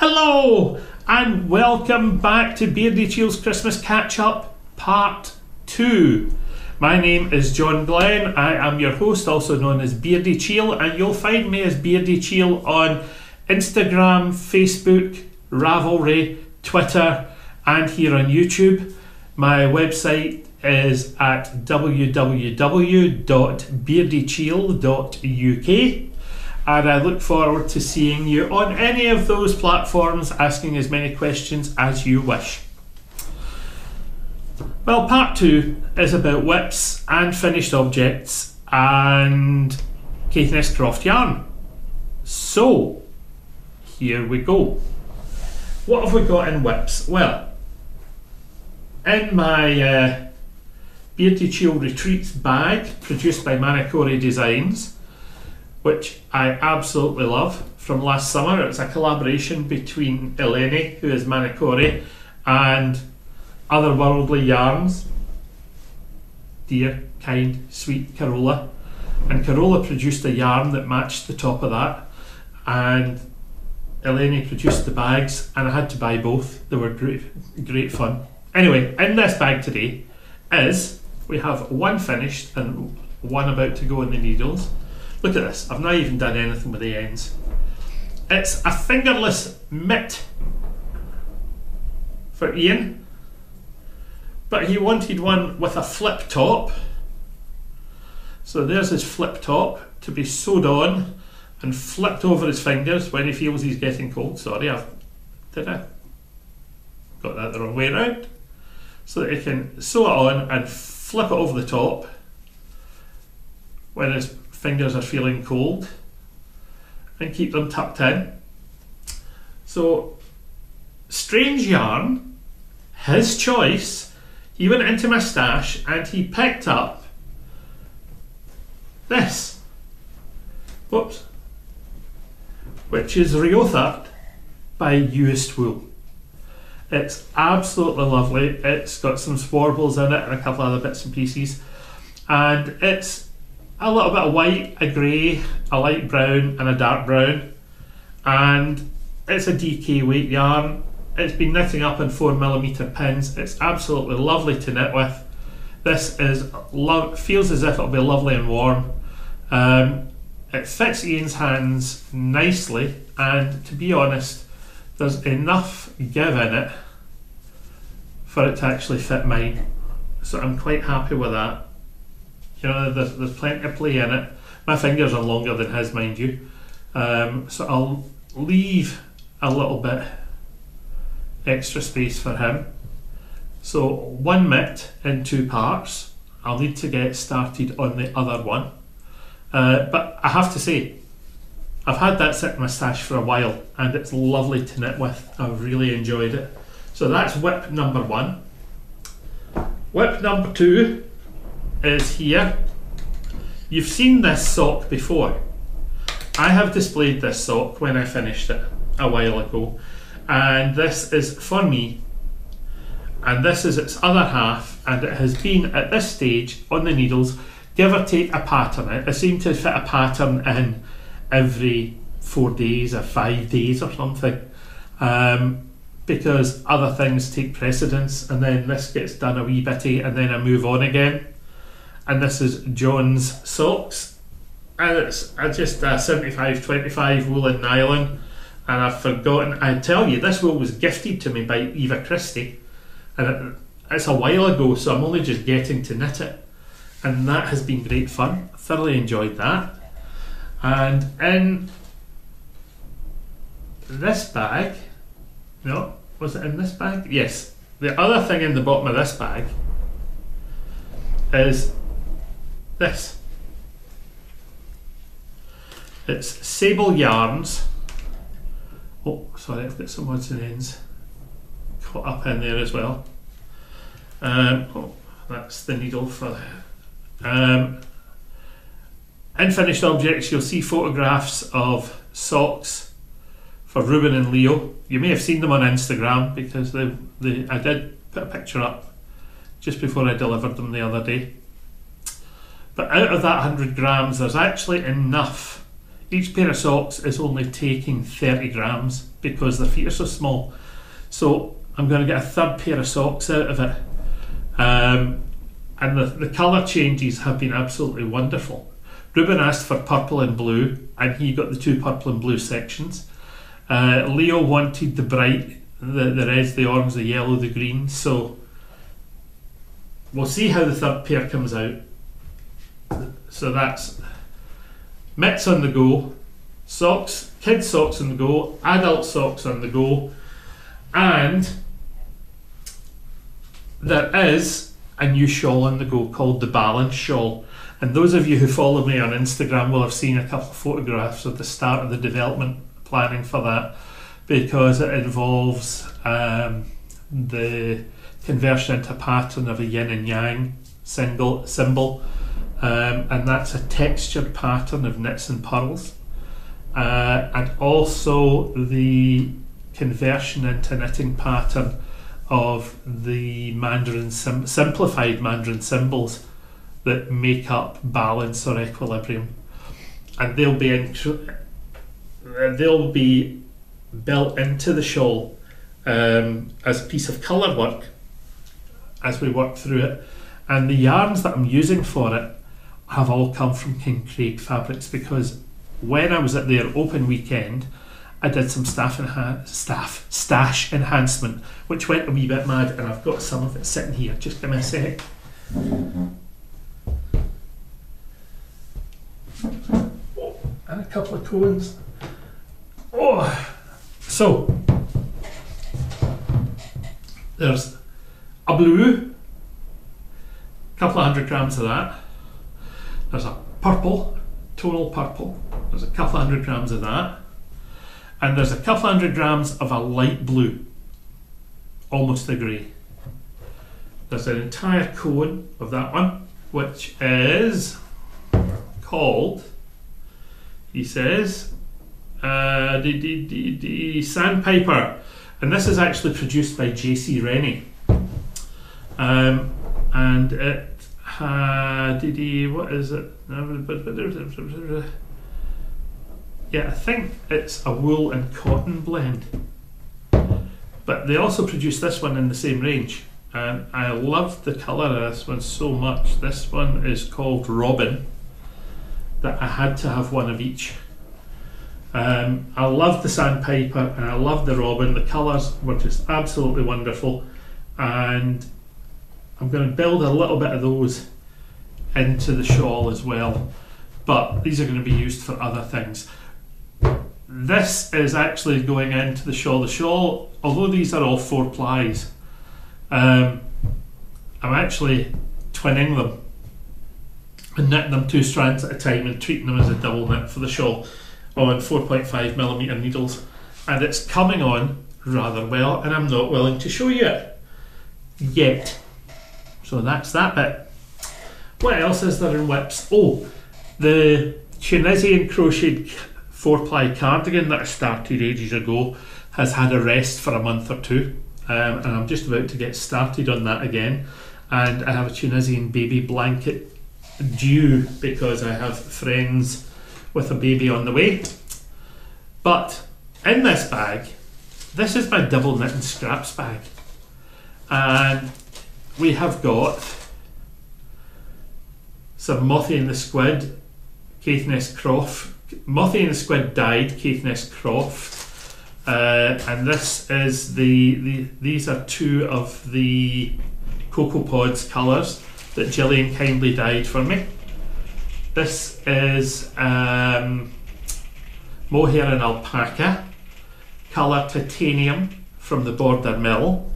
Hello and welcome back to Beardychiel's Christmas Catch-Up Part 2. My name is John Glenn. I am your host, also known as Beardychiel, and you'll find me as Beardychiel on Instagram, Facebook, Ravelry, Twitter, and here on YouTube. My website is at www.beardychiel.uk. And I look forward to seeing you on any of those platforms, asking as many questions as you wish. Well, part 2 is about whips and finished objects and Caithness Croft Yarm. So, here we go. What have we got in whips? Well, in my Beardychiel Retreats bag, produced by Manicore Designs, which I absolutely love, from last summer. It's a collaboration between Eleni, who is Manicore, and Otherworldly Yarns, dear, kind, sweet Carola. And Carola produced a yarn that matched the top of that, and Eleni produced the bags, and I had to buy both. They were great fun. Anyway, in this bag today we have one finished and one about to go in the needles. Look at this, I've not even done anything with the ends. It's a fingerless mitt for Ian, but he wanted one with a flip top. So there's his flip top to be sewed on and flipped over his fingers when he feels he's getting cold. Sorry, did I? Got that the wrong way around. So that he can sew it on and flip it over the top when his fingers are feeling cold, and keep them tucked in. So, strange yarn, his choice. He went into my stash and he picked up this, whoops, which is Riotha by Used Wool. It's absolutely lovely. It's got some swarbles in it and a couple other bits and pieces, and it's a little bit of white, a grey, a light brown and a dark brown, and it's a DK weight yarn. It's been knitting up in 4mm pins. It's absolutely lovely to knit with. This is feels as if it'll be lovely and warm. It fits Ian's hands nicely, and to be honest, there's enough give in it for it to actually fit mine, so I'm quite happy with that. You know, there's plenty of play in it. My fingers are longer than his, mind you, so I'll leave a little bit extra space for him. So one mitt in 2 parts. I'll need to get started on the other one, but I have to say, I've had that sit in my stash for a while and it's lovely to knit with. I've really enjoyed it. So that's whip number 1. Whip number 2 is here. You've seen this sock before. I have displayed this sock when I finished it a while ago, and this is for me, and this is its other half, and it has been at this stage on the needles, give or take a pattern. I seem to fit a pattern in every 4 days or 5 days or something, because other things take precedence, and then this gets done a wee bitty and then I move on again. And this is John's Socks, and it's just a 75-25 woolen nylon, and I've forgotten, I tell you, this wool was gifted to me by Eva Christie, and it's a while ago, so I'm only just getting to knit it, and that has been great fun. Thoroughly enjoyed that. And in this bag, no, was it in this bag? Yes. The other thing in the bottom of this bag is this. It's Sable Yarns. Oh, sorry, I've got some odds and ends caught up in there as well. Oh, that's the needle for in finished objects. You'll see photographs of socks for Ruben and Leo. You may have seen them on Instagram, because I did put a picture up just before I delivered them the other day. But out of that 100 grams, there's actually enough each pair of socks is only taking 30 grams because the feet are so small. So I'm going to get a third pair of socks out of it. And the colour changes have been absolutely wonderful. Ruben asked for purple and blue, and he got the 2 purple and blue sections. Leo wanted the bright, the reds, the orange, the yellow, the green. So we'll see how the third pair comes out. So that's mitts on the go, socks, kids socks on the go, adult socks on the go, and there is a new shawl on the go called the Ballade Shawl. And those of you who follow me on Instagram will have seen a couple of photographs of the start of the development planning for that, because it involves the conversion into a pattern of a yin and yang symbol, and that's a textured pattern of knits and purls, and also the conversion into knitting pattern of the simplified Mandarin symbols that make up balance or equilibrium, and they'll be built into the shawl as a piece of colour work as we work through it. And the yarns that I'm using for it have all come from King Craig Fabrics, because when I was at their open weekend I did some stash enhancement, which went a wee bit mad, and I've got some of it sitting here. Just give me a sec. Oh, and a couple of cones. Oh, so there's a blue, a couple of 100 grams of that. There's a purple, tonal purple. There's a couple of 100 grams of that. And there's a couple of 100 grams of a light blue, almost a grey. There's an entire cone of that one, which is called, he says, the Sandpiper. And this is actually produced by JC Rennie. And it had, what is it? Yeah, I think it's a wool and cotton blend. But they also produced this one in the same range. And I love the colour of this one so much. This one is called Robin, that I had to have one of each. I love the Sandpiper and I love the Robin. The colours were just absolutely wonderful. And I'm going to build a little bit of those into the shawl as well. But these are going to be used for other things. This is actually going into the shawl. The shawl, although these are all 4 plies, I'm actually twinning them and knitting them 2 strands at a time and treating them as a double knit for the shawl on 4.5mm needles, and it's coming on rather well, and I'm not willing to show you it yet. So that's that bit. What else is there in WIPs? Oh, the Tunisian crocheted 4-ply cardigan that I started ages ago has had a rest for a month or 2, and I'm just about to get started on that again. And I have a Tunisian baby blanket due because I have friends with a baby on the way. But in this bag, this is my double knit and scraps bag, and we have got some Mothie and the Squid Caithness Croft, Mothie and the Squid dyed Caithness Croft, and this is these are 2 of the Cocoa Pods colours that Gillian kindly dyed for me. This is mohair and alpaca, colour titanium from the Border Mill,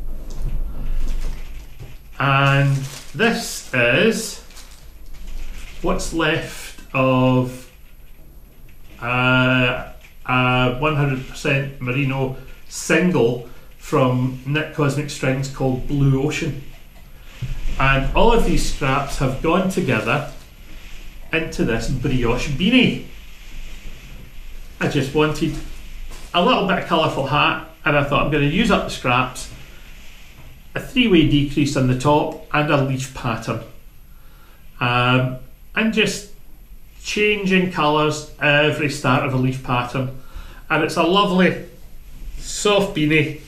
and this is what's left of a 100% merino single from Knit Cosmic Strings called Blue Ocean. And all of these scraps have gone together into this brioche beanie. I just wanted a little bit of colourful hat, and I thought I'm going to use up the scraps, a 3-way decrease on the top and a leaf pattern, and just changing colours every start of a leaf pattern, and it's a lovely soft beanie.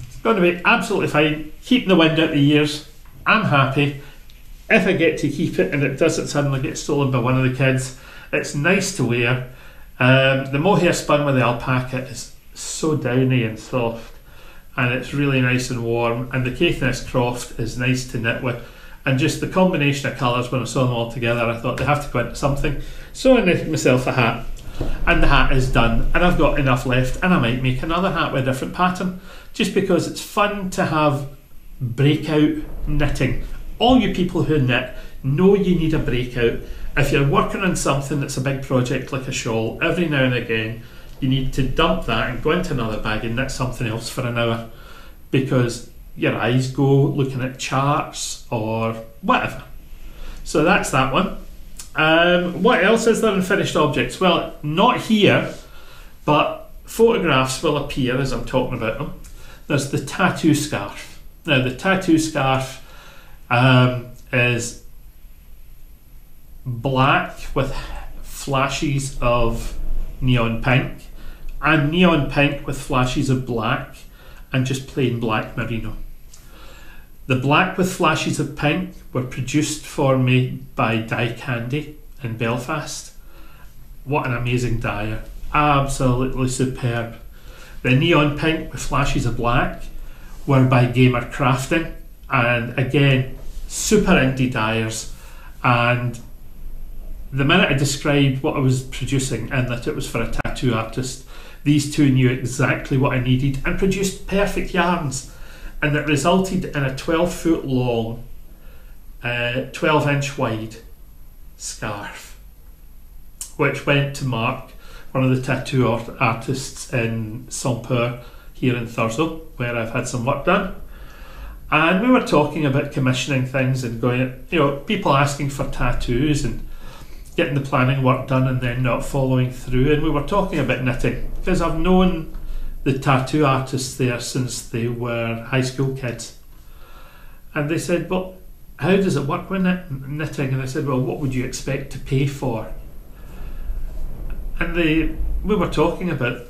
It's going to be absolutely fine, keeping the wind out the ears. I'm happy. If I get to keep it and it doesn't suddenly get stolen by one of the kids, it's nice to wear. The mohair spun with the alpaca is so downy and soft, and it's really nice and warm, and the Caithness Croft is nice to knit with, and just the combination of colours, when I saw them all together, I thought they have to go into something. So I knitted myself a hat, and the hat is done, and I've got enough left, and I might make another hat with a different pattern, just because it's fun to have breakout knitting. All you people who knit know you need a breakout. If you're working on something that's a big project like a shawl, every now and again you need to dump that and go into another bag and knit something else for an hour, because your eyes go looking at charts or whatever. So that's that one. What else is there in finished objects? Well, not here, but photographs will appear as I'm talking about them. There's the tattoo scarf. Now the tattoo scarf is black with flashes of neon pink, and neon pink with flashes of black, and just plain black merino. The black with flashes of pink were produced for me by Dye Candy in Belfast. What an amazing dyer, absolutely superb. The neon pink with flashes of black were by Gamer Crafting, and again, super indie dyers. And the minute I described what I was producing and that it was for a tattoo artist, these two knew exactly what I needed and produced perfect yarns, and it resulted in a 12-foot long, 12-inch wide scarf, which went to Mark, one of the tattoo artists in Saint-Peur here in Thurso, where I've had some work done. And we were talking about commissioning things and going, you know, people asking for tattoos and getting the planning work done and then not following through. And we were talking about knitting, because I've known the tattoo artists there since they were high school kids. And they said, well, how does it work with knitting? And I said, well, what would you expect to pay for? And we were talking about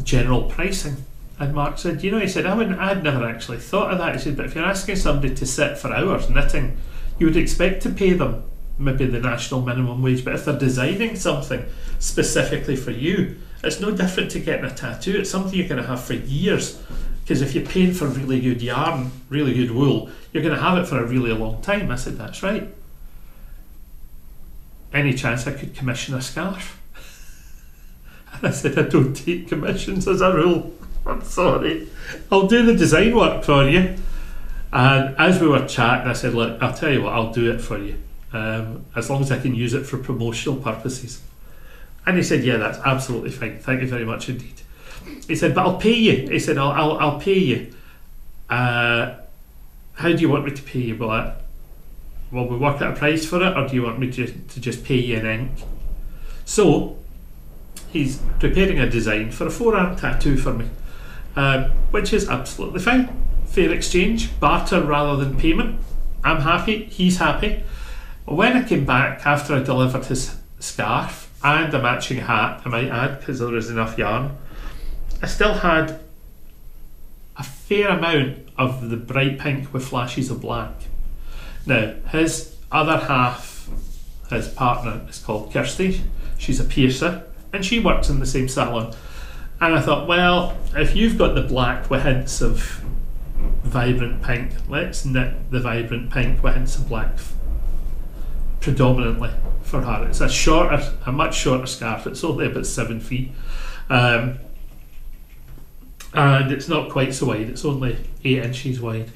general pricing. And Mark said, you know, he said, I'd never actually thought of that. He said, but if you're asking somebody to sit for hours knitting, you would expect to pay them maybe the national minimum wage. But if they're designing something specifically for you, it's no different to getting a tattoo. It's something you're going to have for years, because if you're paying for really good yarn, really good wool, you're going to have it for a really long time. I said, that's right. Any chance I could commission a scarf? And I said, I don't take commissions as a rule. I'm sorry. I'll do the design work for you. And as we were chatting, I said, look, I'll tell you what, I'll do it for you, as long as I can use it for promotional purposes. And he said, yeah, that's absolutely fine. Thank you very much indeed. He said, but I'll pay you. He said, I'll pay you. How do you want me to pay you? Will we work out a price for it, or do you want me to just pay you in ink? So he's preparing a design for a 4-arm tattoo for me, which is absolutely fine. Fair exchange, barter rather than payment. I'm happy, he's happy. When I came back after I delivered his scarf and a matching hat, I might add, because there was enough yarn, I still had a fair amount of the bright pink with flashes of black. Now, his other half, his partner, is called Kirsty. She's a piercer, and she works in the same salon. And I thought, well, if you've got the black with hints of vibrant pink, let's knit the vibrant pink with hints of black predominantly for her. It's a much shorter scarf. It's only about 7 feet, and it's not quite so wide. It's only 8 inches wide.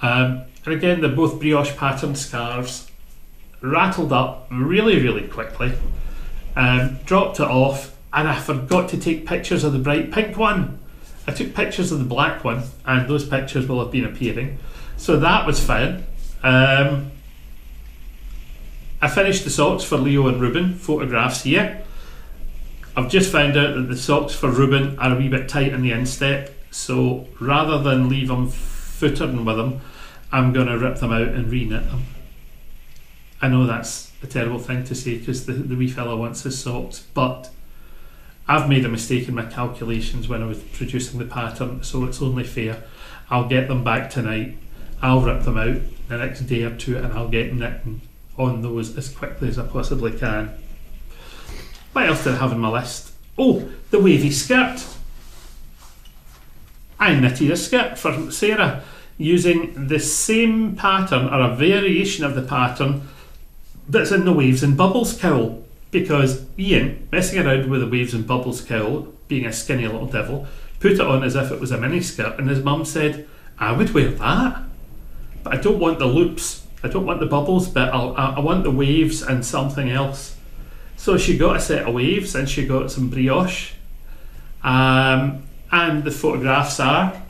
And again, they're both brioche patterned scarves. Rattled up really, really quickly. Dropped it off, and I forgot to take pictures of the bright pink one. I took pictures of the black one, and those pictures will have been appearing. So that was fine. I finished the socks for Leo and Ruben, photographs here. I've just found out that the socks for Ruben are a wee bit tight in the instep, so rather than leave them footering with them, I'm going to rip them out and re-knit them. I know that's a terrible thing to say because the wee fella wants his socks, but I've made a mistake in my calculations when I was producing the pattern, so it's only fair. I'll get them back tonight, I'll rip them out the next day or two, and I'll get knitting on those as quickly as I possibly can. What else did I have on my list? Oh, the wavy skirt. I knitted a skirt for Sarah using the same pattern, or a variation of the pattern that's in the Waves and Bubbles cowl, because Ian, messing around with the Waves and Bubbles cowl, being a skinny little devil, put it on as if it was a mini skirt, and his mum said, I would wear that, but I don't want the loops, I don't want the bubbles bit, I want the waves and something else. So she got a set of waves and she got some brioche, and the photographs are,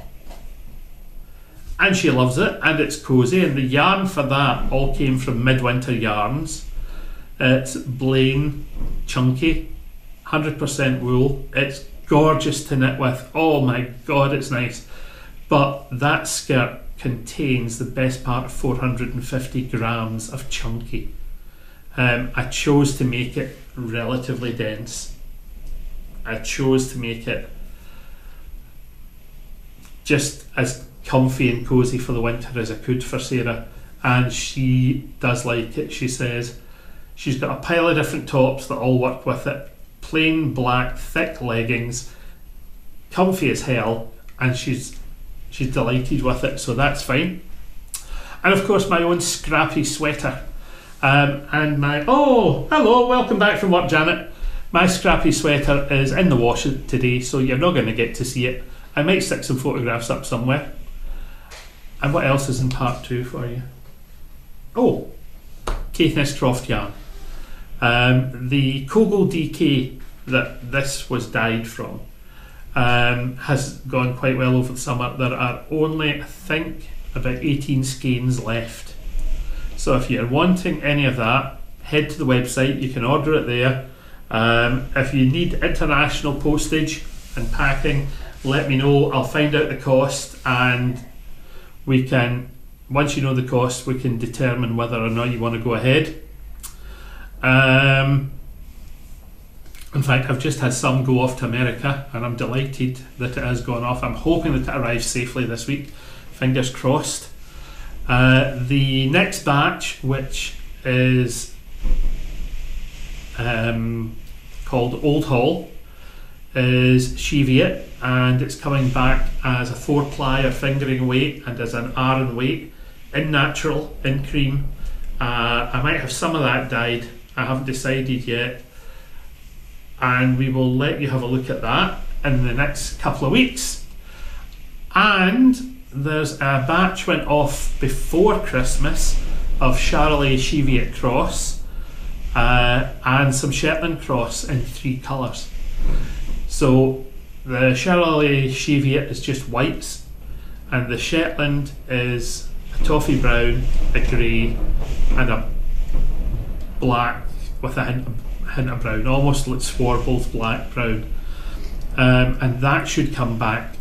and she loves it, and it's cosy, and the yarn for that all came from Midwinter Yarns. It's Blaine chunky, 100% wool. It's gorgeous to knit with. Oh my god, it's nice. But that skirt contains the best part of 450 grams of chunky. I chose to make it relatively dense. I chose to make it just as comfy and cosy for the winter as I could for Sarah, and she does like it. She says she's got a pile of different tops that all work with it, plain black thick leggings, comfy as hell, and she's delighted with it, so that's fine. And of course my own scrappy sweater, and my, oh hello, welcome back from work Janet. My scrappy sweater is in the wash today, so you're not going to get to see it. I might stick some photographs up somewhere. And what else is in part 2 for you? Oh, Caithness Croft Yarm. The Kogel DK that this was dyed from has gone quite well over the summer. There are only, I think, about 18 skeins left. So if you're wanting any of that, head to the website, you can order it there. If you need international postage and packing, let me know. I'll find out the cost, and we can, once you know the cost, we can determine whether or not you want to go ahead. In fact, I've just had some go off to America, and I'm delighted that it has gone off. I'm hoping that it arrives safely this week, fingers crossed. The next batch, which is called Old Hall, is Cheviot, and it's coming back as a 4-ply or fingering weight and as an Aran weight, in natural, in cream. I might have some of that dyed, I haven't decided yet, and we will let you have a look at that in the next couple of weeks. And there's a batch went off before Christmas of Charolais Cheviot Cross, and some Shetland Cross in 3 colours. So the Charolais Cheviot is just whites, and the Shetland is a toffee brown, a grey, and a black with a hint of brown, almost like Swarbles black brown. And that should come back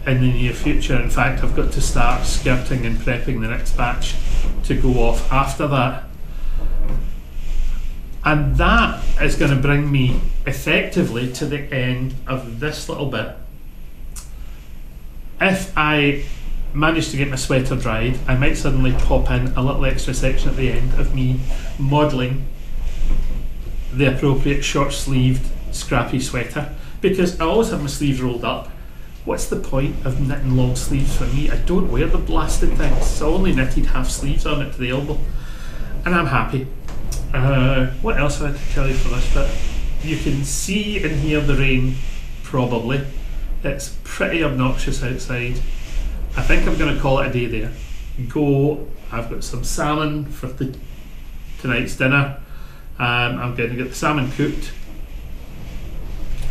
in the near future. In fact, I've got to start skirting and prepping the next batch to go off after that. And that is going to bring me effectively to the end of this little bit. If I manage to get my sweater dried, I might suddenly pop in a little extra section at the end of me modelling the appropriate short-sleeved scrappy sweater, because I always have my sleeves rolled up. What's the point of knitting long sleeves for me? I don't wear the blasted things, so I only knitted half sleeves on it to the elbow, and I'm happy. What else have I to tell you for this bit? You can see and hear the rain, probably. It's pretty obnoxious outside. I think I'm going to call it a day there. I've got some salmon for tonight's dinner. I'm going to get the salmon cooked.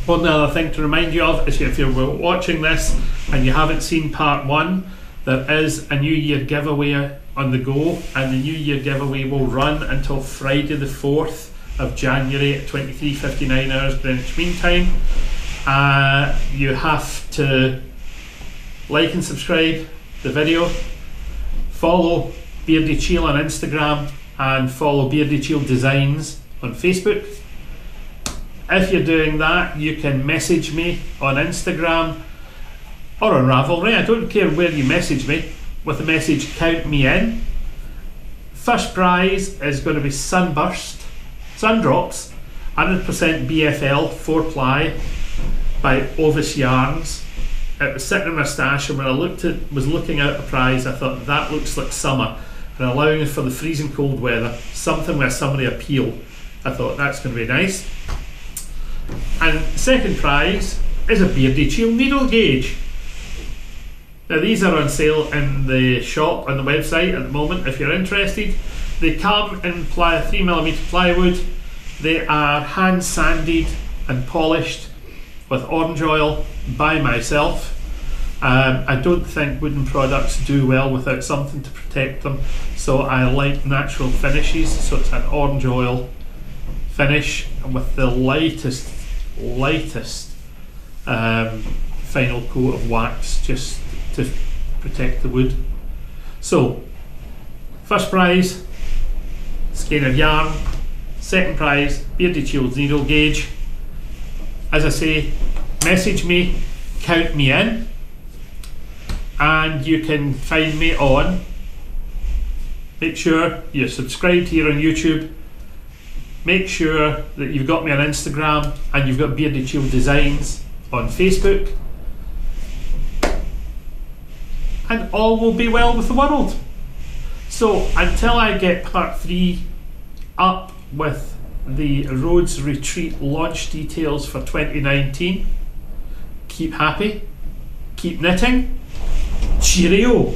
One other thing to remind you of is, if you're watching this and you haven't seen part 1, there is a New Year giveaway on the go, and the New Year giveaway will run until Friday the 4th of January at 23:59 hours Greenwich Mean Time. You have to like and subscribe the video, follow Beardychiel on Instagram, and follow Beardychiel Designs on Facebook. If you're doing that, you can message me on Instagram or on Ravelry. I don't care where you message me with the message "count me in." First prize is going to be Sundrops 100% BFL 4-ply by Ovis Yarns. It was sitting in my stash, and when I was looking out a prize, I thought that looks like summer, and allowing for the freezing cold weather, something with a summery appeal. I thought that's going to be nice. And second prize is a Beardychiel needle gauge. Now these are on sale in the shop on the website at the moment if you're interested. They come in 3mm plywood. They are hand sanded and polished with orange oil by myself. I don't think wooden products do well without something to protect them, so I like natural finishes, so it's an orange oil finish with the lightest final coat of wax just to protect the wood. So first prize, skein of yarn. Second prize, Beardychiel's needle gauge. As I say, message me, count me in, and you can find me on, make sure you're subscribed here on YouTube, make sure that you've got me on Instagram, and you've got Beardychiel Designs on Facebook, and all will be well with the world. So until I get part 3 up with the Rhodes Retreat launch details for 2019, keep happy, keep knitting, cheerio.